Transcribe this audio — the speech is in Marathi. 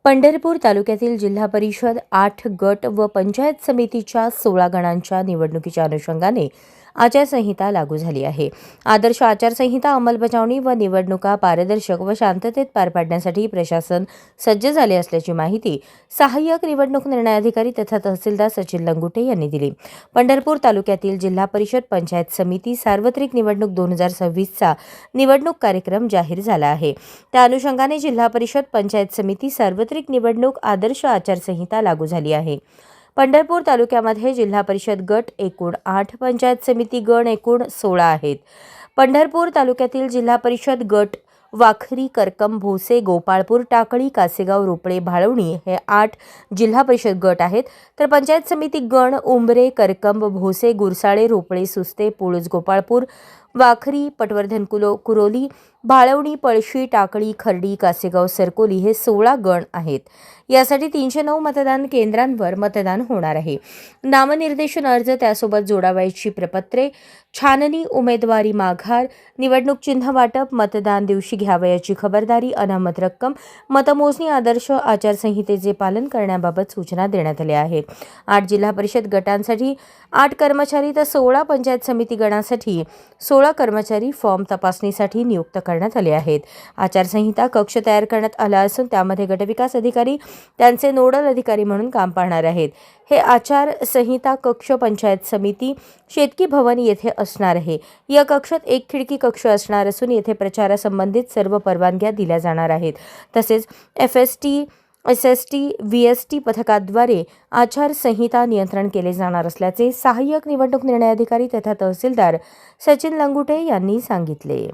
पंढरपूर तालुक्यातील जिल्हा परिषद 8 गट व पंचायत समितीच्या 16 गणांच्या निवडणुकीच्या अनुषंगाने आचारसंहिता लागू झाली आहे। आदर्श आचारसंहिता अंमलबजावणी व निवडणुका पारदर्शक व शांततेत पार पाडण्यासाठी प्रशासन सज्ज झाले असल्याची माहिती सहाय्यक निवडणूक निर्णय अधिकारी तथा तहसीलदार सचिन लंगुटे यांनी दिली। पंढरपूर तालुक्यातील जिल्हा परिषद पंचायत समिती सार्वत्रिक निवडणूक 2026चा निवडणूक कार्यक्रम जाहीर झाला आहे। त्या अनुषंगाने जिल्हा परिषद पंचायत समिती सार्वत्रिक निवडणूक आदर्श आचारसंहिता लागू झाली आहे। पंढरपूर तालुक्यामध्ये जिल्हा परिषद गट एकूण 8, पंचायत समिती गण एकूण 16 आहेत। पंढरपूर तालुक्यातील जिल्हा परिषद गट वाखरी, करकम, भोसे, गोपाळपूर, टाकळी, कासेगाव, रोपळे, भाळवणी हे 8 जिल्हा परिषद गट आहेत। तर पंचायत समिती गण उंबरे, करकंब, भोसे, गुरसाळे, रोपळे, सुस्ते, पुळूज, गोपाळपूर, वाखरी, पटवर्धन, कुरोली, भाळवणी, पळशी, टाकळी, खर्डी, कासेगाव, सरकोली हे 16 गण आहेत। यासाठी 309 मतदान केंद्रांवर मतदान होणार आहे। नामनिर्देशन अर्ज, त्यासोबत जोडावयाची प्रपत्रे, छाननी, उमेदवारी माघार, निवडणूक चिन्ह वाटप, मतदान दिवशी घ्यावयाची खबरदारी, अनामत रक्कम, मतमोजणी आदर्श आचारसंहितेचे पालन करण्याबाबत सूचना देण्यात आल्या आहेत। 8 जिल्हा परिषद गटांसाठी 8 कर्मचारी तर 16 पंचायत समिती गणासाठी 16 कर्मचारी फॉर्म तपासणीसाठी नियुक्त करण्यात आले आहेत। आचारसंहिता कक्ष तयार करण्यात आला असून त्यामध्ये गटविकास अधिकारी त्यांचे नोडल अधिकारी म्हणून काम पाहणार आहेत। हे आचारसंहिता कक्ष पंचायत समिती शेतकी भवन येथे असणार आहे। या कक्षात एक खिडकी कक्ष असणार असून येथे प्रचारासंबंधित सर्व परवानग्या दिल्या जाणार आहेत। तसेच FST, SST, VST पथकाद्वारे आचारसंहिता नियंत्रण केले जाणार असल्याचे सहाय्यक निवडणूक निर्णय अधिकारी तथा तहसीलदार सचिन लंगुटे यांनी सांगितले।